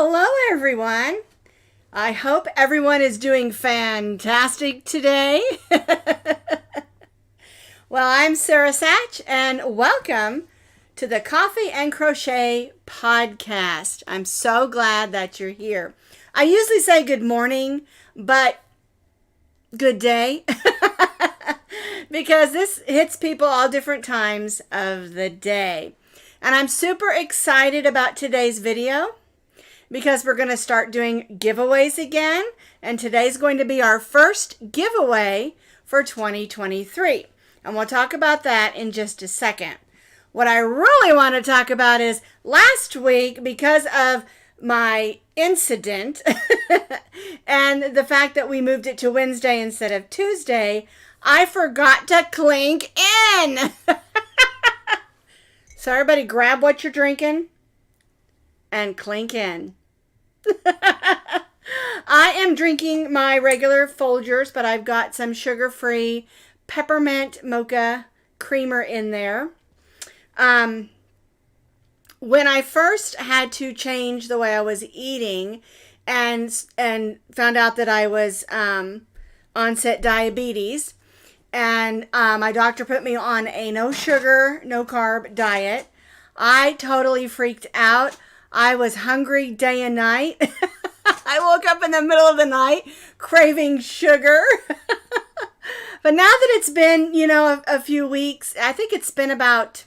Hello, everyone. I hope everyone is doing fantastic today. Well, I'm Sara Sach, and welcome to the Coffee and Crochet podcast. I'm so glad that you're here. I usually say good morning, but good day, because this hits people all different times of the day. And I'm super excited about today's video because we're going to start doing giveaways again. And today's going to be our first giveaway for 2023. And we'll talk about that in just a second. What I really want to talk about is last week, because of my incident and the fact that we moved it to Wednesday instead of Tuesday, I forgot to clink in. So everybody grab what you're drinking and clink in. I am drinking my regular Folgers, but I've got some sugar-free peppermint mocha creamer in there. When I first had to change the way I was eating and found out that I was onset diabetes, and my doctor put me on a no sugar, no carb diet, I totally freaked out. I was hungry day and night. I woke up in the middle of the night craving sugar. But now that it's been, a few weeks, I think it's been about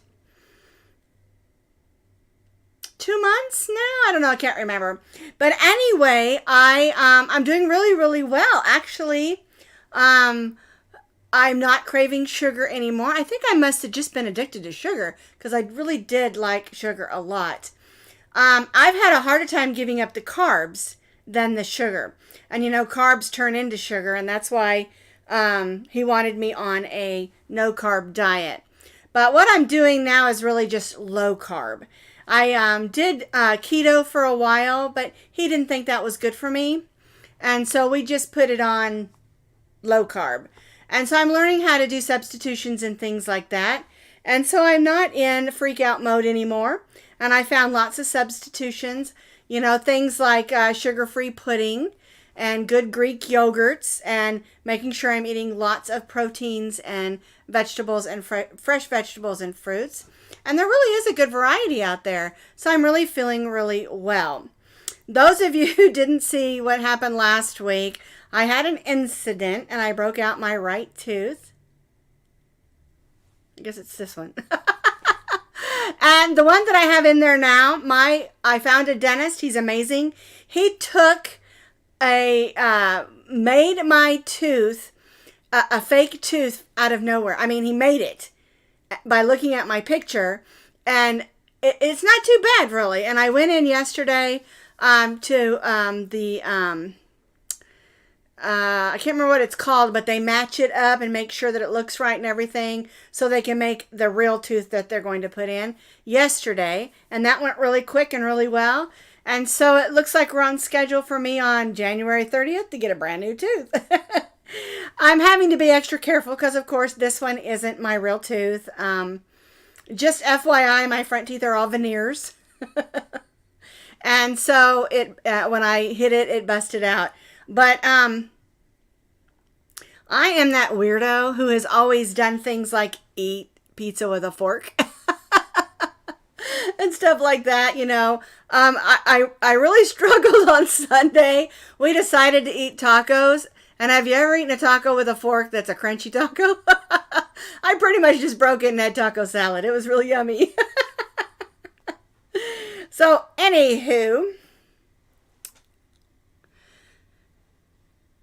2 months now. I don't know. I can't remember. But anyway, I'm doing really, really well. Actually, I'm not craving sugar anymore. I think I must have just been addicted to sugar because I really did like sugar a lot. I've had a harder time giving up the carbs than the sugar. And carbs turn into sugar, and that's why he wanted me on a no-carb diet. But what I'm doing now is really just low carb. I did keto for a while, but he didn't think that was good for me. And so we just put it on low carb. And so I'm learning how to do substitutions and things like that. And so I'm not in freak out mode anymore. And I found lots of substitutions, things like sugar-free pudding and good Greek yogurts, and making sure I'm eating lots of proteins and vegetables and fresh vegetables and fruits. And there really is a good variety out there. So I'm really feeling really well. Those of you who didn't see what happened last week, I had an incident and I broke out my right tooth. I guess it's this one. And the one that I have in there now, I found a dentist. He's amazing. He took made my tooth a fake tooth out of nowhere. I mean, he made it by looking at my picture, and it's not too bad, really. And I went in yesterday to the I can't remember what it's called, but they match it up and make sure that it looks right and everything so they can make the real tooth that they're going to put in yesterday. And that went really quick and really well. And so it looks like we're on schedule for me on January 30th to get a brand new tooth. I'm having to be extra careful because, of course, this one isn't my real tooth. Just FYI, my front teeth are all veneers. And so when I hit it, it busted out. But I am that weirdo who has always done things like eat pizza with a fork and stuff like that, I really struggled on Sunday. We decided to eat tacos. And have you ever eaten a taco with a fork that's a crunchy taco? I pretty much just broke it and had taco salad. It was really yummy. So, anywho,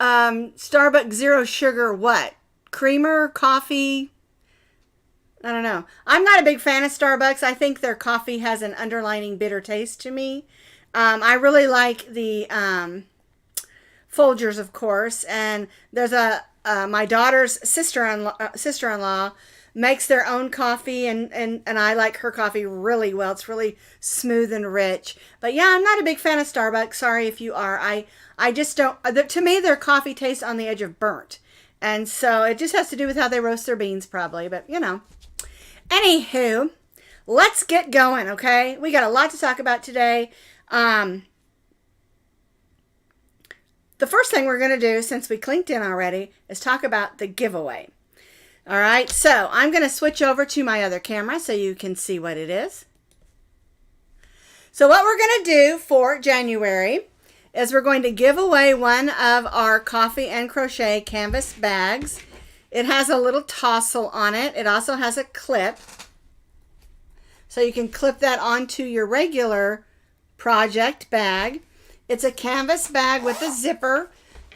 Starbucks zero sugar what? Creamer, coffee? I don't know. I'm not a big fan of Starbucks. I think their coffee has an underlining bitter taste to me. I really like the Folgers, of course, and there's my daughter's sister-in-law makes their own coffee, and I like her coffee really well. It's really smooth and rich. But yeah, I'm not a big fan of Starbucks. Sorry if you are. I just don't. To me, their coffee tastes on the edge of burnt, and so it just has to do with how they roast their beans, probably. But Anywho, let's get going. Okay, we got a lot to talk about today. the first thing we're going to do, since we clinked in already, is talk about the giveaway. All right, so I'm going to switch over to my other camera so you can see what it is. So what we're going to do for January is we're going to give away one of our Coffee and Crochet canvas bags. It has a little tassel on it. It also has a clip. So you can clip that onto your regular project bag. It's a canvas bag with a zipper.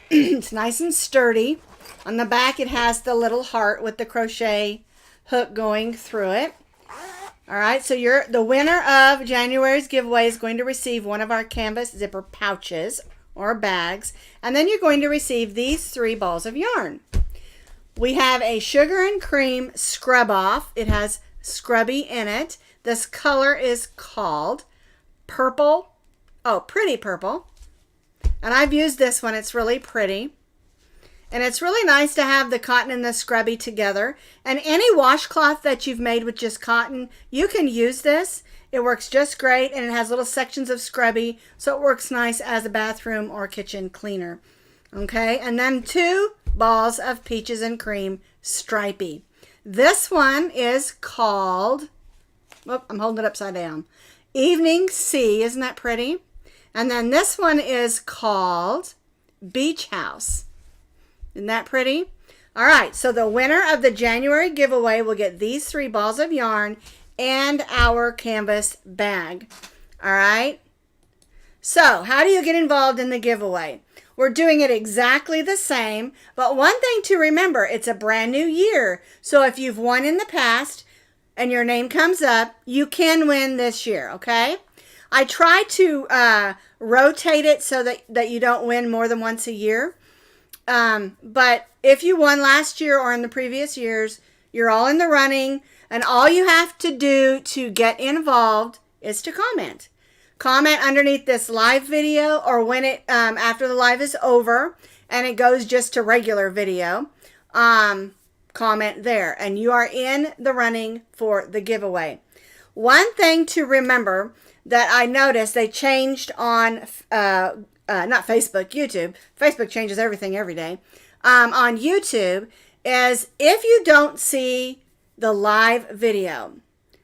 It's nice and sturdy. On the back it has the little heart with the crochet hook going through it. All right, so the winner of January's giveaway is going to receive one of our canvas zipper pouches or bags, and then you're going to receive these 3 balls of yarn. We have a sugar and cream scrub off. It has scrubby in it. This color is called purple. Oh, pretty purple. And I've used this one. It's really pretty. And it's really nice to have the cotton and the scrubby together. And any washcloth that you've made with just cotton, you can use this. It works just great, and it has little sections of scrubby, so it works nice as a bathroom or kitchen cleaner. Okay, and then 2 balls of peaches and cream stripey. This one is called, oh, I'm holding it upside down, Evening Sea. Isn't that pretty? And then this one is called Beach House. Isn't that pretty? All right, so the winner of the January giveaway will get these 3 balls of yarn and our canvas bag. All right? So how do you get involved in the giveaway? We're doing it exactly the same, but one thing to remember, it's a brand new year. So if you've won in the past and your name comes up, you can win this year, okay? I try to rotate it so that you don't win more than once a year. But if you won last year or in the previous years, you're all in the running, and all you have to do to get involved is to comment. Comment underneath this live video, or when it after the live is over and it goes just to regular video, comment there, and you are in the running for the giveaway. One thing to remember that I noticed they changed on not Facebook, YouTube. Facebook changes everything every day. On YouTube is if you don't see the live video,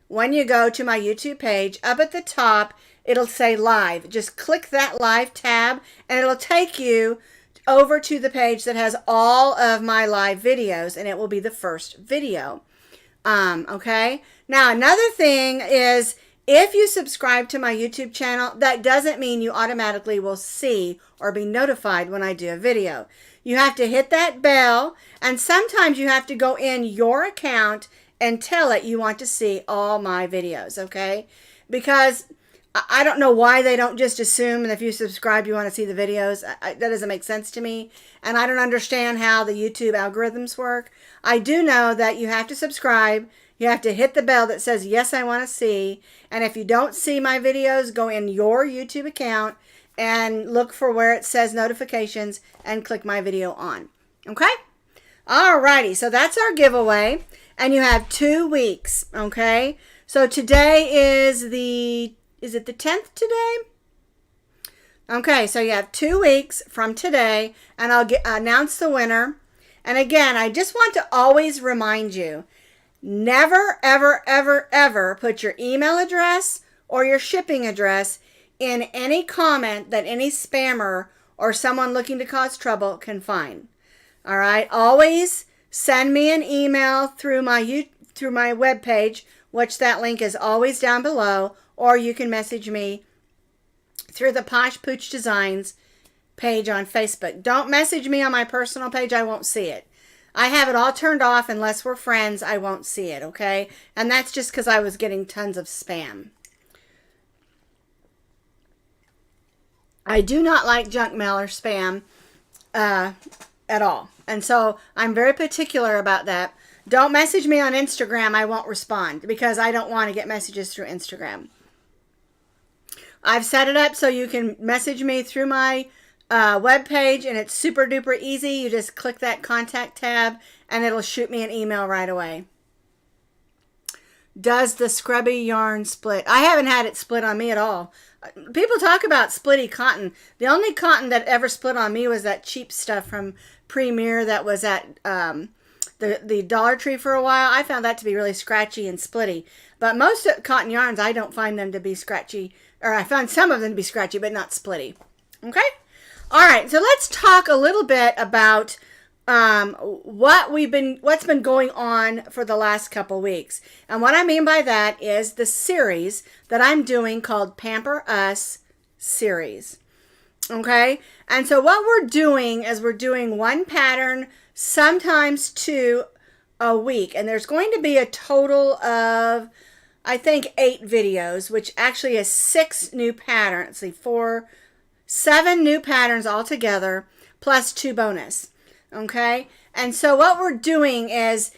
when you go to my YouTube page, up at the top, it'll say live. Just click that live tab and it'll take you over to the page that has all of my live videos, and it will be the first video. Okay. Now, another thing is, if you subscribe to my YouTube channel, that doesn't mean you automatically will see or be notified when I do a video. You have to hit that bell, and sometimes you have to go in your account and tell it you want to see all my videos, okay? Because I don't know why they don't just assume that if you subscribe, you want to see the videos. That doesn't make sense to me, and I don't understand how the YouTube algorithms work. I do know that you have to subscribe. You have to hit the bell that says, yes, I want to see. And if you don't see my videos, go in your YouTube account and look for where it says notifications and click my video on. Okay? Alrighty, so that's our giveaway. And you have 2 weeks, okay? So today is it the 10th today? Okay, so you have 2 weeks from today, and I'll announce the winner. And again, I just want to always remind you, never, ever, ever, ever put your email address or your shipping address in any comment that any spammer or someone looking to cause trouble can find. All right? Always send me an email through my webpage, which that link is always down below, or you can message me through the Posh Pooch Designs page on Facebook. Don't message me on my personal page. I won't see it. I have it all turned off. Unless we're friends, I won't see it, okay? And that's just because I was getting tons of spam. I do not like junk mail or spam at all. And so I'm very particular about that. Don't message me on Instagram. I won't respond because I don't want to get messages through Instagram. I've set it up so you can message me through my web page, and it's super duper easy. You just click that contact tab and it'll shoot me an email right away. does the scrubby yarn split. I haven't had it split on me at all. People talk about splitty cotton. The only cotton that ever split on me was that cheap stuff from Premier that was at the Dollar Tree for a while. I found that to be really scratchy and splitty. But most cotton yarns, I don't find them to be scratchy. Or I found some of them to be scratchy, but not splitty. Okay? All right, so let's talk a little bit about what's been going on for the last couple weeks. And what I mean by that is the series that I'm doing called Pamper Us Series. Okay? And so what we're doing is we're doing one pattern, sometimes two a week. And there's going to be a total of, I think, 8 videos, which actually is 6 new patterns. See, 7 new patterns altogether, plus 2 bonus. Okay, and so what we're doing is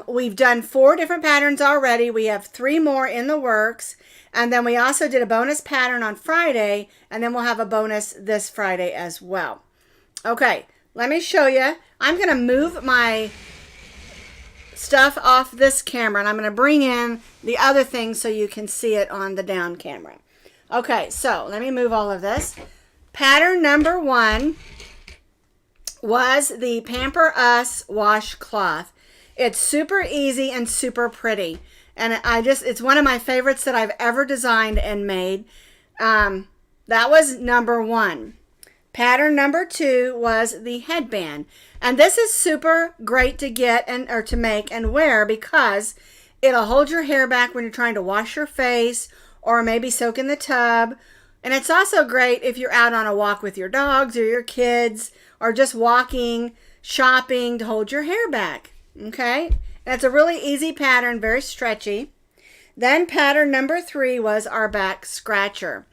we've done 4 different patterns already. We have 3 more in the works, and then we also did a bonus pattern on Friday, and then we'll have a bonus this Friday as well. Okay, let me show you. I'm going to move my stuff off this camera, and I'm going to bring in the other thing so you can see it on the down camera. Okay, so let me move all of this. Pattern number 1 was the Pamper Us washcloth. It's super easy and super pretty. And it's one of my favorites that I've ever designed and made. That was number 1. Pattern number 2 was the headband. And this is super great to get or to make and wear because it'll hold your hair back when you're trying to wash your face or maybe soak in the tub. And it's also great if you're out on a walk with your dogs or your kids or just walking, shopping to hold your hair back. Okay? And it's a really easy pattern, very stretchy. Then pattern number 3 was our back scratcher.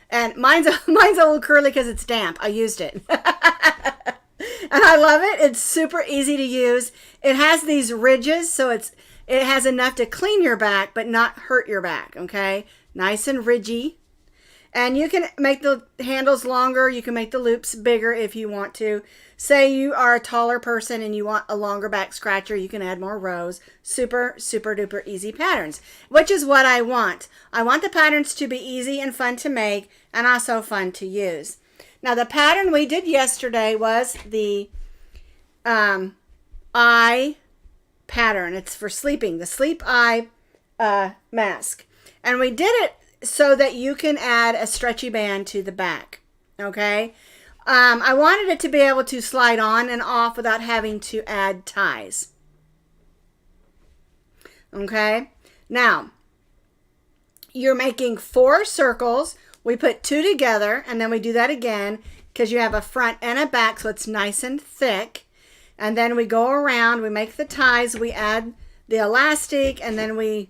And mine's a little curly because it's damp. I used it. And I love it. It's super easy to use. It has these ridges, so it has enough to clean your back but not hurt your back. Okay? Nice and ridgy. And you can make the handles longer. You can make the loops bigger if you want to. Say you are a taller person and you want a longer back scratcher, you can add more rows. Super, super duper easy patterns, which is what I want. I want the patterns to be easy and fun to make and also fun to use. Now the pattern we did yesterday was the eye pattern. It's for sleeping, the sleep eye mask. And we did it so that you can add a stretchy band to the back, okay? I wanted it to be able to slide on and off without having to add ties, okay? Now, you're making 4 circles. We put 2 together, and then we do that again because you have a front and a back, so it's nice and thick. And then we go around, we make the ties, we add the elastic, and then we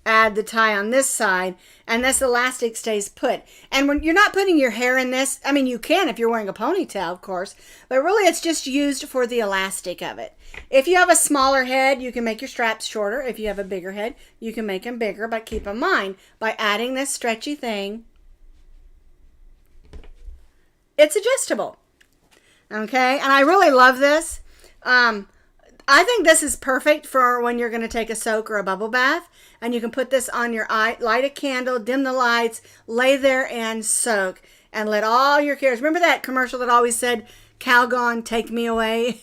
add the tie on this side, and this elastic stays put. And when you're not putting your hair in this, I mean, you can if you're wearing a ponytail, of course, but really it's just used for the elastic of it. If you have a smaller head, you can make your straps shorter. If you have a bigger head, you can make them bigger, but keep in mind, by adding this stretchy thing, it's adjustable. Okay, and I really love this. I think this is perfect for when you're going to take a soak or a bubble bath, and you can put this on your eye, light a candle, dim the lights, lay there and soak, and let all your cares. Remember that commercial that always said, Calgon, take me away?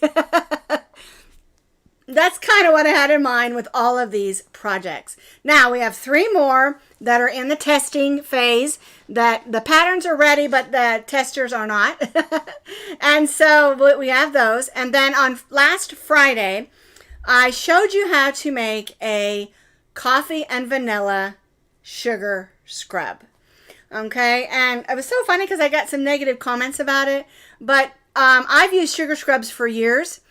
That's kind of what I had in mind with all of these projects. Now we have 3 more that are in the testing phase. That the patterns are ready, but the testers are not. And so we have those. And then on last Friday, I showed you how to make a coffee and vanilla sugar scrub. Okay, and it was so funny because I got some negative comments about it. But I've used sugar scrubs for years.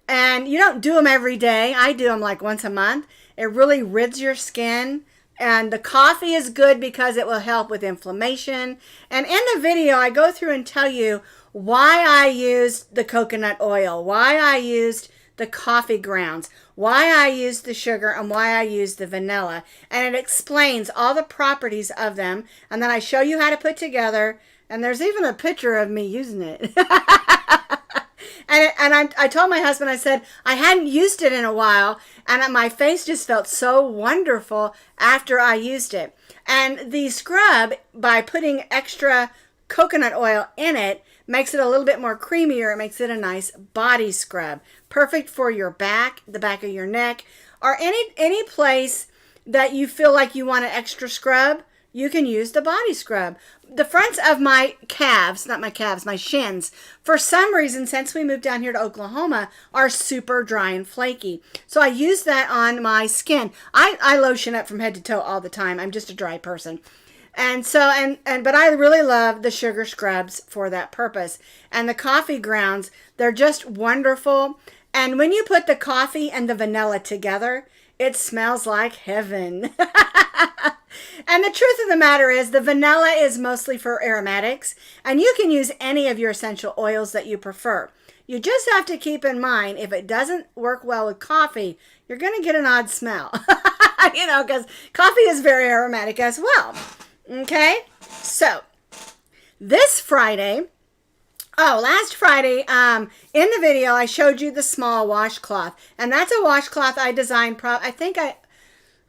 And you don't do them every day. I do them like once a month. It really rids your skin. And the coffee is good because it will help with inflammation. And in the video, I go through and tell you why I used the coconut oil, why I used the coffee grounds, why I used the sugar, and why I used the vanilla. And it explains all the properties of them. And then I show you how to put together. And there's even a picture of me using it. I told my husband, I said, I hadn't used it in a while, and my face just felt so wonderful after I used it. And the scrub, by putting extra coconut oil in it, makes it a little bit more creamier. It makes it a nice body scrub. Perfect for your back, the back of your neck, or any place that you feel like you want an extra scrub. You can use the body scrub. The fronts of my calves, not my calves, my shins, for some reason, since we moved down here to Oklahoma, are super dry and flaky. So I use that on my skin. I lotion up from head to toe all the time. I'm just a dry person. And so, but I really love the sugar scrubs for that purpose. And the coffee grounds, they're just wonderful. And when you put the coffee and the vanilla together, it smells like heaven. And the truth of the matter is, the vanilla is mostly for aromatics, and you can use any of your essential oils that you prefer. You just have to keep in mind, if it doesn't work well with coffee, you're going to get an odd smell. Because coffee is very aromatic as well. Okay? So, this Friday, last Friday, in the video, I showed you the small washcloth. And that's a washcloth I designed,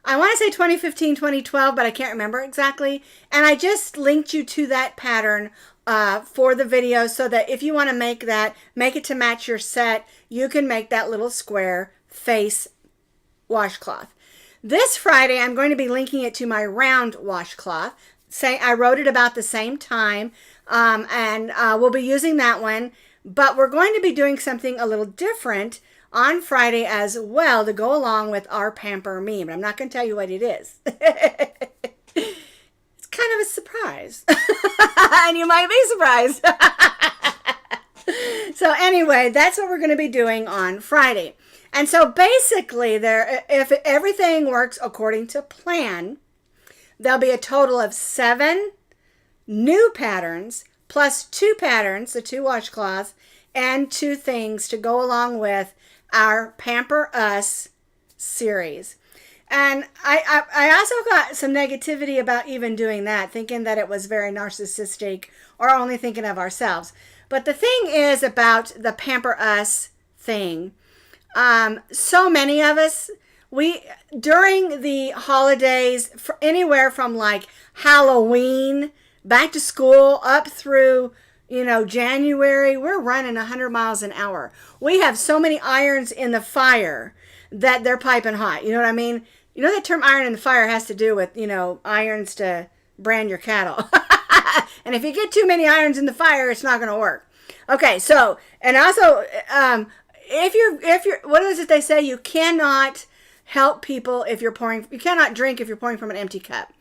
I want to say 2015, 2012, but I can't remember exactly. And I just linked you to that pattern for the video, so that if you want to make it to match your set, you can make that little square face washcloth. This Friday, I'm going to be linking it to my round washcloth. I wrote it about the same time, and we'll be using that one. But we're going to be doing something a little different on Friday as well, to go along with our Pamper Me. But I'm not going to tell you what it is. It's kind of a surprise. And you might be surprised. So anyway, that's what we're going to be doing on Friday. And so basically, if everything works according to plan, there'll be a total of 7 new patterns, plus 2 patterns, the 2 washcloths, and 2 things to go along with our Pamper Us series. And I also got some negativity about even doing that, thinking that it was very narcissistic or only thinking of ourselves. But the thing is about the Pamper Us thing, so many of us, during the holidays, anywhere from like Halloween, back to school, up through January, we're running 100 miles an hour. We have so many irons in the fire that they're piping hot. You know what I mean? You know, that term iron in the fire has to do with, irons to brand your cattle. And if you get too many irons in the fire, it's not going to work. Okay, so, and also, if you're, what is it they say? You cannot help people if you're pouring, you cannot drink if you're pouring from an empty cup.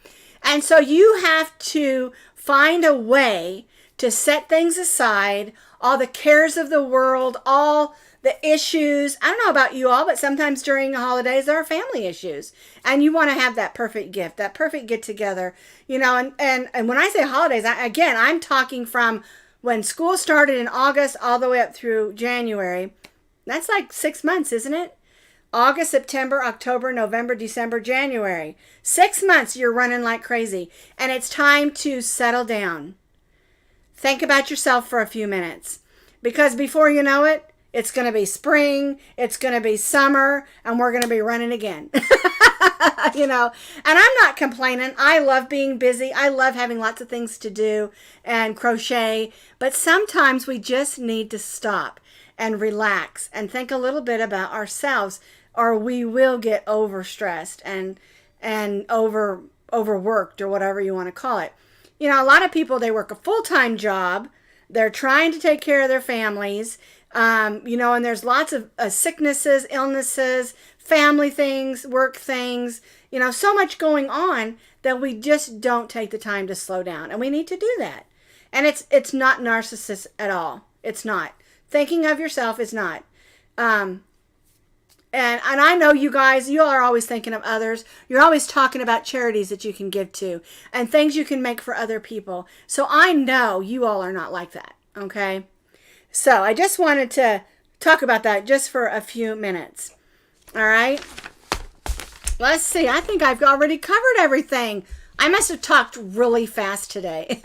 And so you have to find a way to set things aside, all the cares of the world, all the issues. I don't know about you all, but sometimes during the holidays, there are family issues. And you want to have that perfect gift, that perfect get together, and when I say holidays, I'm talking from when school started in August all the way up through January. That's like 6 months, isn't it? August, September, October, November, December, January. 6 months you're running like crazy. And it's time to settle down. Think about yourself for a few minutes. Because before you know it, it's going to be spring, it's going to be summer, and we're going to be running again. And I'm not complaining. I love being busy. I love having lots of things to do and crochet. But sometimes we just need to stop and relax and think a little bit about ourselves, or we will get overstressed and overworked, or whatever you want to call it. A lot of people, they work a full-time job. They're trying to take care of their families, and there's lots of sicknesses, illnesses, family things, work things, so much going on that we just don't take the time to slow down. And we need to do that. And it's not narcissist at all. It's not. Thinking of yourself is not. And I know you guys, you are always thinking of others. You're always talking about charities that you can give to and things you can make for other people. So I know you all are not like that, okay? So I just wanted to talk about that just for a few minutes. All right? Let's see. I think I've already covered everything. I must have talked really fast today.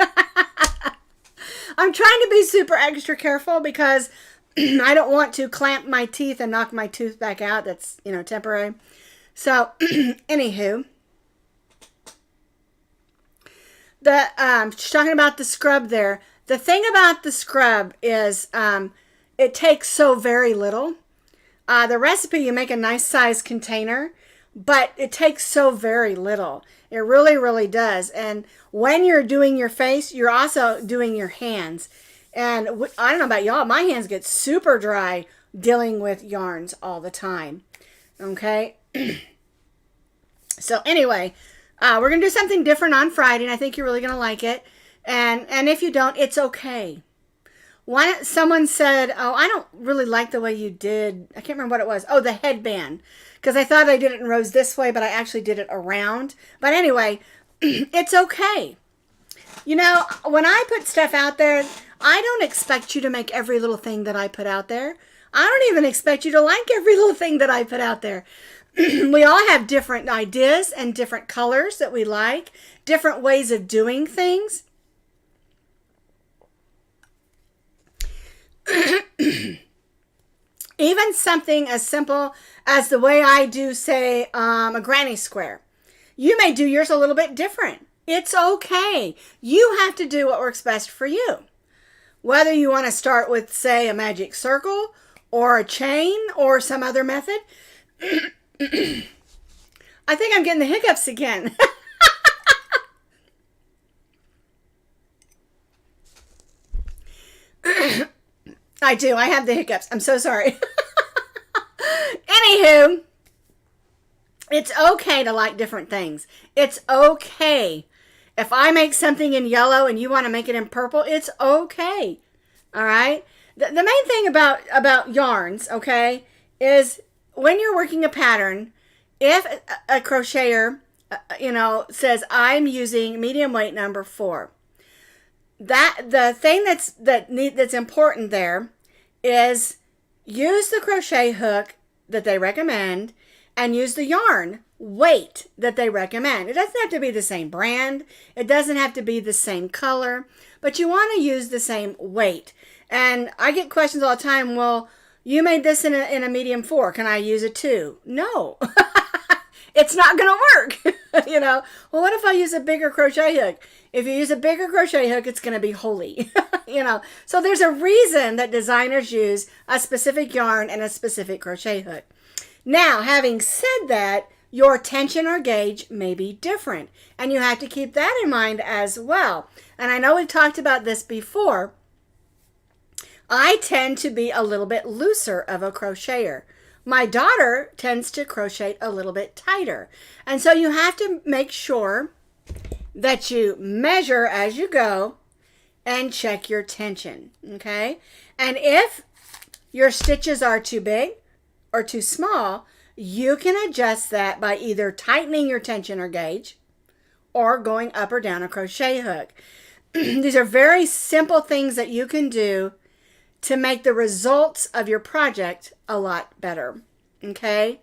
I'm trying to be super extra careful because I don't want to clamp my teeth and knock my tooth back out. That's, temporary. So, anywho, she's talking about the scrub there. The thing about the scrub is it takes so very little. The recipe, you make a nice size container, but it takes so very little. It really, really does. And when you're doing your face, you're also doing your hands. And I don't know about y'all, my hands get super dry dealing with yarns all the time. Okay? So anyway, we're going to do something different on Friday, and I think you're really going to like it. And if you don't, it's okay. Someone said, oh, I don't really like the way you did, I can't remember what it was. Oh, the headband. Because I thought I did it in rows this way, but I actually did it around. But anyway, it's okay. When I put stuff out there, I don't expect you to make every little thing that I put out there. I don't even expect you to like every little thing that I put out there. We all have different ideas and different colors that we like, different ways of doing things. Even something as simple as the way I do, say, a granny square. You may do yours a little bit different. It's okay. You have to do what works best for you. Whether you want to start with, say, a magic circle or a chain or some other method. I think I'm getting the hiccups again. I do. I have the hiccups. I'm so sorry. Anywho, it's okay to like different things. It's okay. If I make something in yellow and you want to make it in purple, it's okay. All right? The main thing about yarns, okay, is when you're working a pattern, if a crocheter, says, I'm using medium weight number 4, the thing that's important there is use the crochet hook that they recommend and use the yarn weight that they recommend. It doesn't have to be the same brand. It doesn't have to be the same color, but you want to use the same weight. And I get questions all the time, well, you made this in a medium 4. Can I use a 2? No. It's not going to work. Well, what if I use a bigger crochet hook? If you use a bigger crochet hook, it's going to be holy. So there's a reason that designers use a specific yarn and a specific crochet hook. Now, having said that, your tension or gauge may be different, and you have to keep that in mind as well. And I know we've talked about this before. I tend to be a little bit looser of a crocheter. My daughter tends to crochet a little bit tighter. And so you have to make sure that you measure as you go and check your tension, okay? And if your stitches are too big or too small, you can adjust that by either tightening your tension or gauge or going up or down a crochet hook. These are very simple things that you can do to make the results of your project a lot better, okay?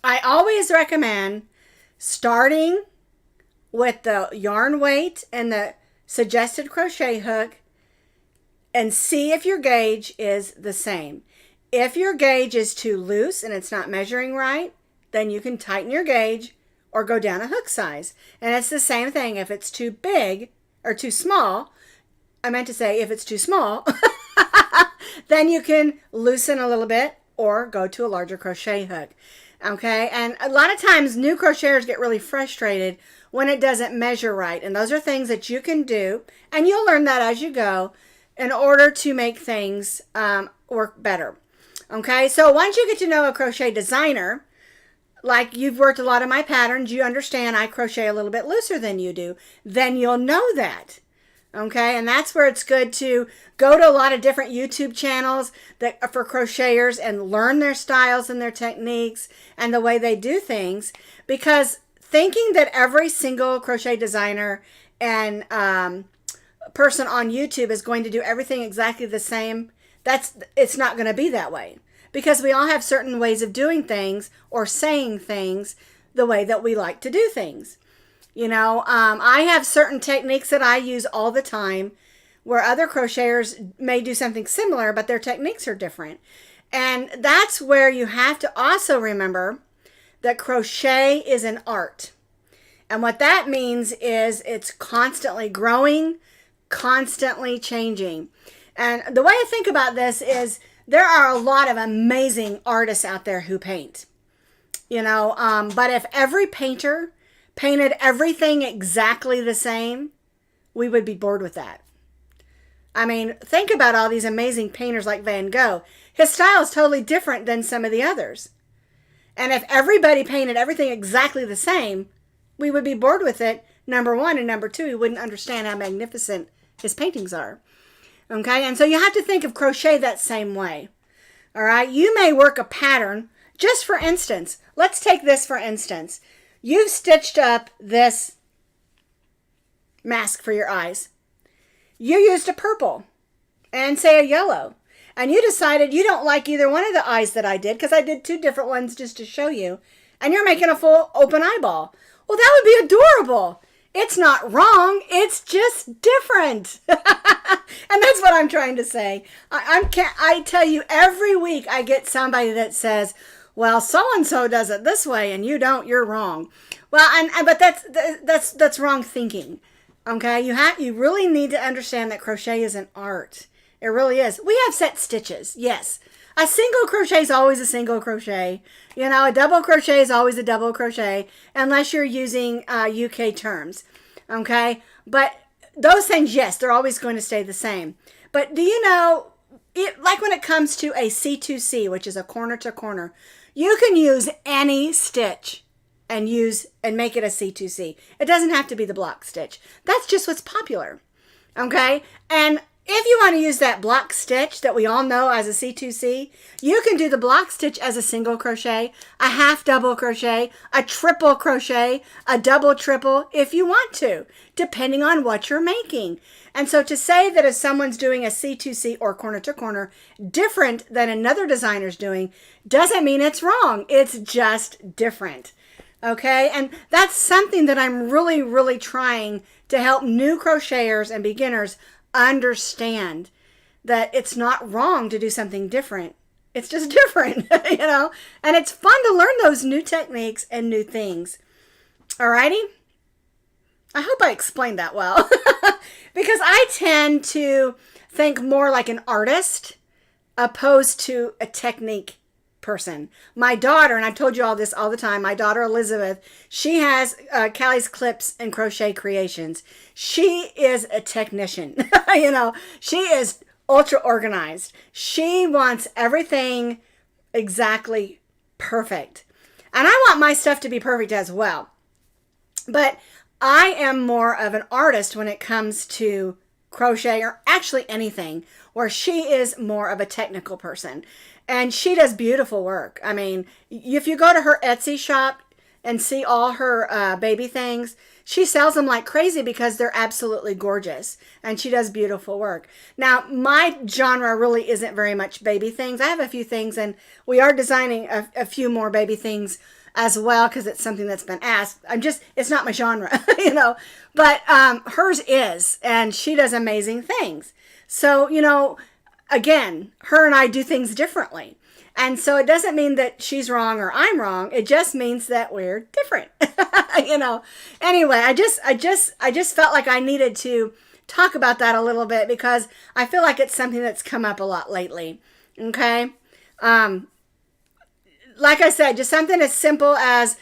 I always recommend starting with the yarn weight and the suggested crochet hook and see if your gauge is the same. If your gauge is too loose and it's not measuring right, then you can tighten your gauge or go down a hook size. And it's the same thing if it's too big or too small. I meant to say if it's too small, then you can loosen a little bit or go to a larger crochet hook. Okay, and a lot of times new crocheters get really frustrated when it doesn't measure right. And those are things that you can do, and you'll learn that as you go in order to make things work better. Okay, so once you get to know a crochet designer, like you've worked a lot of my patterns, you understand I crochet a little bit looser than you do, then you'll know that. Okay, and that's where it's good to go to a lot of different YouTube channels that are for crocheters and learn their styles and their techniques and the way they do things, because thinking that every single crochet designer and person on YouTube is going to do everything exactly the same, it's not going to be that way, because we all have certain ways of doing things or saying things the way that we like to do things. I have certain techniques that I use all the time where other crocheters may do something similar, but their techniques are different. And that's where you have to also remember that crochet is an art. And what that means is it's constantly growing, constantly changing. And the way I think about this is there are a lot of amazing artists out there who paint, but if every painter painted everything exactly the same, we would be bored with that. I mean, think about all these amazing painters like Van Gogh. His style is totally different than some of the others. And if everybody painted everything exactly the same, we would be bored with it, number one. And number two, we wouldn't understand how magnificent his paintings are. Okay, and so you have to think of crochet that same way. All right, you may work a pattern. Just for instance, let's take this for instance. You've stitched up this mask for your eyes. You used a purple and say a yellow. And you decided you don't like either one of the eyes that I did because I did 2 different ones just to show you. And you're making a full open eyeball. Well, that would be adorable. It's not wrong. It's just different. And that's what I'm trying to say. I tell you, every week I get somebody that says, well, so-and-so does it this way and you don't, you're wrong. Well, but that's wrong thinking. Okay, you really need to understand that crochet is an art. It really is. We have set stitches, yes. A single crochet is always a single crochet. A double crochet is always a double crochet, unless you're using UK terms, okay? But those things, yes, they're always going to stay the same. But do you know, like when it comes to a C2C, which is a corner to corner, you can use any stitch and make it a C2C. It doesn't have to be the block stitch. That's just what's popular, okay? And if you want to use that block stitch that we all know as a C2C, you can do the block stitch as a single crochet, a half double crochet, a triple crochet, a double triple, if you want to, depending on what you're making. And so to say that if someone's doing a C2C or corner to corner different than another designer's doing, doesn't mean it's wrong. It's just different. Okay, and that's something that I'm really, really trying to help new crocheters and beginners understand, that it's not wrong to do something different. It's just different, and it's fun to learn those new techniques and new things. Alrighty? I hope I explained that well, because I tend to think more like an artist opposed to a technique person. My daughter, and I've told you all this all the time, my daughter Elizabeth, she has Callie's Clips and Crochet Creations. She is a technician. She is ultra organized. She wants everything exactly perfect. And I want my stuff to be perfect as well. But I am more of an artist when it comes to crochet, or actually anything, where she is more of a technical person. And she does beautiful work. I mean, if you go to her Etsy shop and see all her baby things, she sells them like crazy because they're absolutely gorgeous. And she does beautiful work. Now, my genre really isn't very much baby things. I have a few things, and we are designing a few more baby things as well, because it's something that's been asked. It's not my genre, but hers is, and she does amazing things. So, again, her and I do things differently. And so it doesn't mean that she's wrong or I'm wrong. It just means that we're different. Anyway, I just felt like I needed to talk about that a little bit, because I feel like it's something that's come up a lot lately. Okay. Like I said, just something as simple as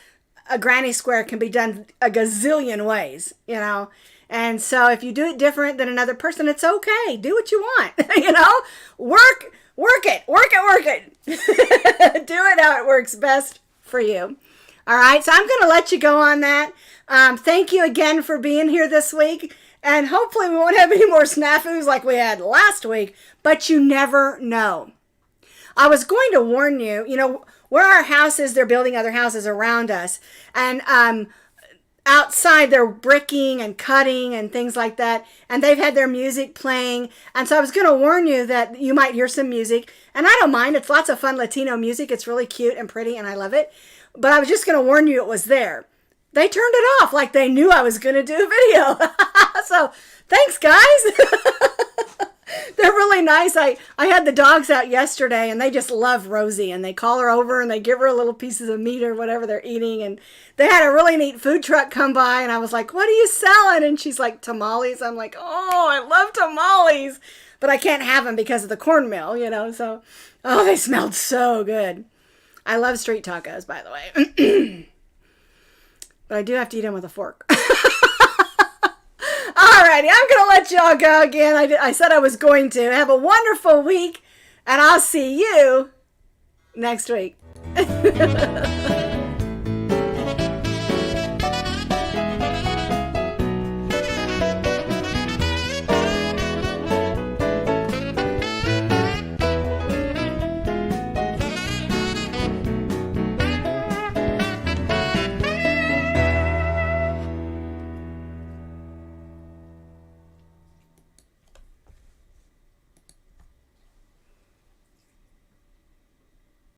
a granny square can be done a gazillion ways, And so if you do it different than another person, it's okay. Do what you want, Work it. Do it how it works best for you. All right, so I'm going to let you go on that. Thank you again for being here this week. And hopefully we won't have any more snafus like we had last week, but you never know. I was going to warn you, where our house is, they're building other houses around us. And outside they're bricking and cutting and things like that, and they've had their music playing. And so I was going to warn you that you might hear some music, and I don't mind. It's lots of fun Latino music. It's really cute and pretty, and I love it. But I was just going to warn you it was there. They turned it off like they knew I was going to do a video. So thanks, guys. They're really nice. I had the dogs out yesterday, and they just love Rosie, and they call her over and they give her little pieces of meat or whatever they're eating. And they had a really neat food truck come by, and I was like, "What are you selling?" And she's like, "Tamales." I'm like, "Oh, I love tamales, but I can't have them because of the cornmeal, you know." So, oh, they smelled so good. I love street tacos, by the way. But I do have to eat them with a fork. Alrighty, I'm going to let y'all go again. I said I was going to. Have a wonderful week, and I'll see you next week.